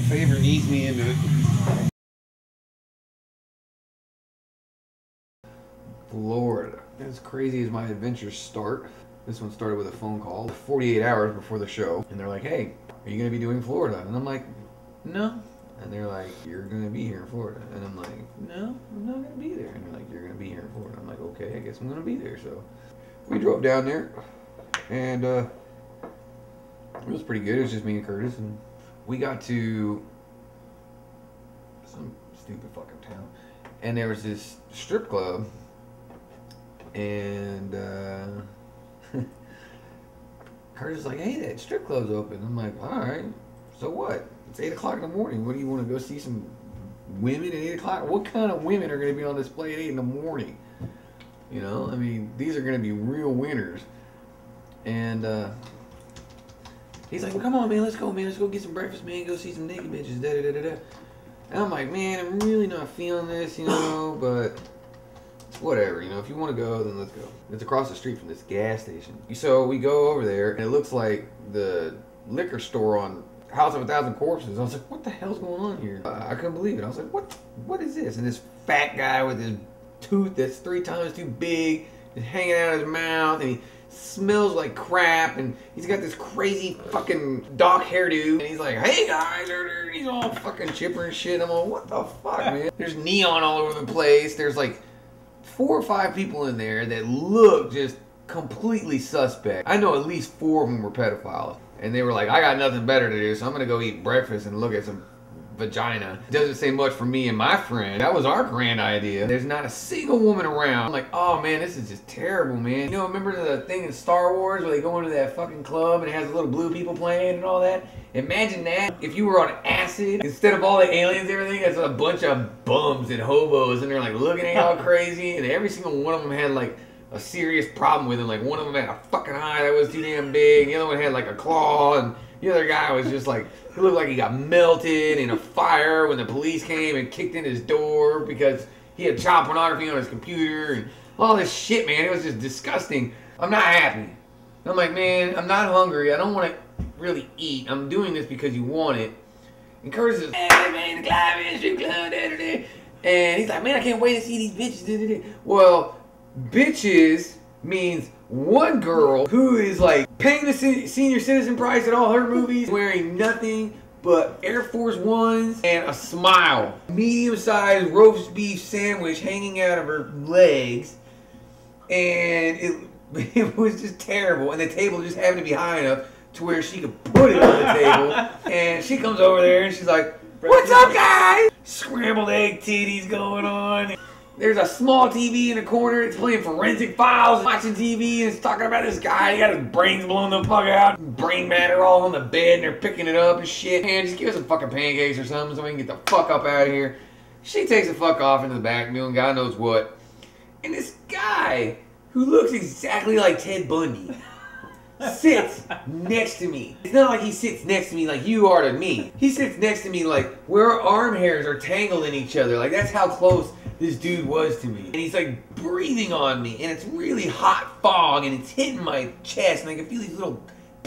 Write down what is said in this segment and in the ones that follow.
favor and ease me into it. Florida. As crazy as my adventures start, this one started with a phone call 48 hours before the show, and they're like, hey, are you going to be doing Florida? And I'm like, no. And they're like, you're going to be here in Florida. And I'm like, no, I'm not going to be there. And they're like, you're going to be here in Florida. I'm like, okay, I guess I'm going to be there. So we drove down there, and it was pretty good. It was just me and Curtis, and we got to some stupid fucking town, and there was this strip club, and Curtis was like, hey, that strip club's open. I'm like, alright, so what? It's 8 o'clock in the morning. What do you want to go see some women at 8 o'clock? What kind of women are going to be on display at 8 in the morning? You know, I mean, these are going to be real winners. And he's like, well, come on, man, let's go, get some breakfast, man, go see some naked bitches, da-da-da-da-da. And I'm like, man, I'm really not feeling this, you know, but whatever, you know, if you want to go, then let's go. It's across the street from this gas station. So we go over there, and it looks like the liquor store on House of a Thousand Corpses. I was like, what the hell's going on here? I couldn't believe it. I was like, what is this? And this fat guy with his tooth that's 3 times too big is hanging out of his mouth, and he smells like crap, and he's got this crazy fucking Doc hairdo, and he's like, hey guys, he's all fucking chipper and shit. I'm like, what the fuck, man? There's neon all over the place. There's like 4 or 5 people in there that look just completely suspect. I know at least 4 of them were pedophiles. And they were like, I got nothing better to do, so I'm going to go eat breakfast and look at some vagina. Doesn't say much for me and my friend. That was our grand idea. There's not a single woman around. I'm like, oh man, this is just terrible, man. You know, remember the thing in Star Wars where they go into that fucking club and it has the little blue people playing and all that? Imagine that if you were on acid, instead of all the aliens and everything, it's a bunch of bums and hobos, and they're like looking at you all crazy, and every single one of them had like a serious problem with him. Like one of them had a fucking eye that was too damn big, the other one had like a claw, and the other guy was just like, he looked like he got melted in a fire when the police came and kicked in his door because he had child pornography on his computer and all this shit, man. It was just disgusting. I'm not happy. I'm like, man, I'm not hungry. I don't want to really eat. I'm doing this because you want it. And Curtis is, hey man, the club is strip club, and he's like, man, I can't wait to see these bitches. Well, bitches means one girl who is like paying the senior citizen price at all her movies, wearing nothing but Air Force Ones and a smile. Medium-sized roast beef sandwich hanging out of her legs. And it was just terrible. And the table just happened to be high enough to where she could put it on the table. And she comes over there and she's like, what's up, guys? Scrambled egg titties going on. There's a small TV in the corner. It's playing Forensic Files, watching TV, and it's talking about this guy. He got his brains blown the fuck out. Brain matter all on the bed, and they're picking it up and shit. Man, just give us some fucking pancakes or something so we can get the fuck up out of here. She takes the fuck off into the back, doing God knows what. And this guy, who looks exactly like Ted Bundy, sits next to me. It's not like he sits next to me like you are to me. He sits next to me like where our arm hairs are tangled in each other. Like that's how close this dude was to me. And he's like breathing on me, and it's really hot fog, and it's hitting my chest, and I can feel these little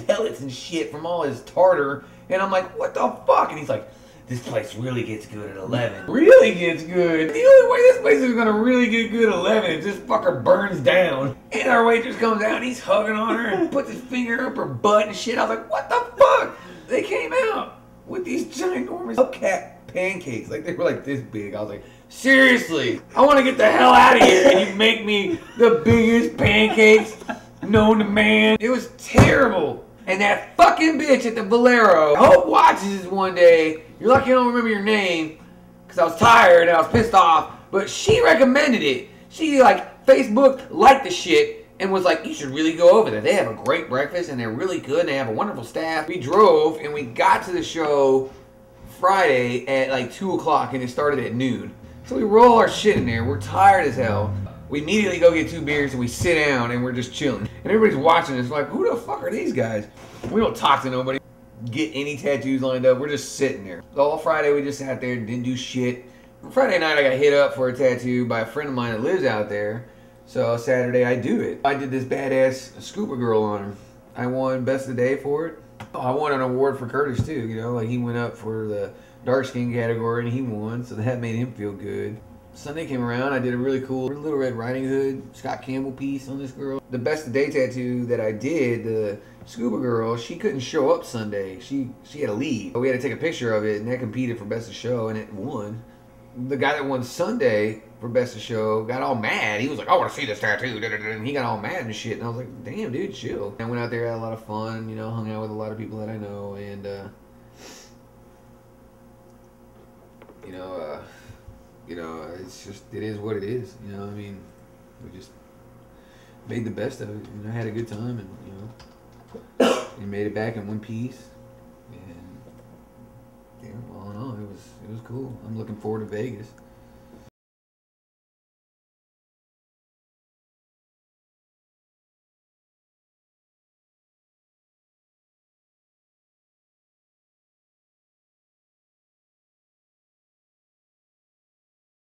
pellets and shit from all his tartar. And I'm like, what the fuck? And he's like, this place really gets good at 11. Really gets good. The only way this place is gonna really get good at 11 is this fucker burns down. And our waitress comes out, and he's hugging on her and puts his finger up her butt and shit. I was like, what the fuck? They came out with these ginormous hubcap pancakes. Like they were like this big. I was like, seriously, I want to get the hell out of here, and you make me the biggest pancakes known to man. It was terrible. And that fucking bitch at the Valero, I hope watches this one day. You're lucky I don't remember your name, because I was tired and I was pissed off, but she recommended it. She like Facebook liked the shit and was like, you should really go over there. They have a great breakfast and they're really good and they have a wonderful staff. We drove and we got to the show Friday at like 2 o'clock and it started at noon. So we roll our shit in there. We're tired as hell. We immediately go get 2 beers and we sit down and we're just chilling. And everybody's watching us like, who the fuck are these guys? We don't talk to nobody, get any tattoos lined up. We're just sitting there. All Friday we just sat there and didn't do shit. Friday night I got hit up for a tattoo by a friend of mine that lives out there. So Saturday I do it. I did this badass scuba girl on her. I won best of the day for it. Oh, I won an award for Curtis too. You know, like he went up for the dark skin category and he won, so that made him feel good. Sunday came around. I did a really cool Little Red Riding Hood Scott Campbell piece on this girl. The best day tattoo that I did, the scuba girl, she couldn't show up Sunday. She had to leave. We had to take a picture of it, and that competed for best of show, and it won. The guy that won Sunday for best of show got all mad. He was like, "I want to see this tattoo," and he got all mad and shit. And I was like, "Damn, dude, chill." I went out there, had a lot of fun. You know, hung out with a lot of people that I know, and it's just, it is what it is. You know, I mean, we just made the best of it. You know, had a good time, and we made it back in one piece. And yeah, all in all, it was cool. I'm looking forward to Vegas.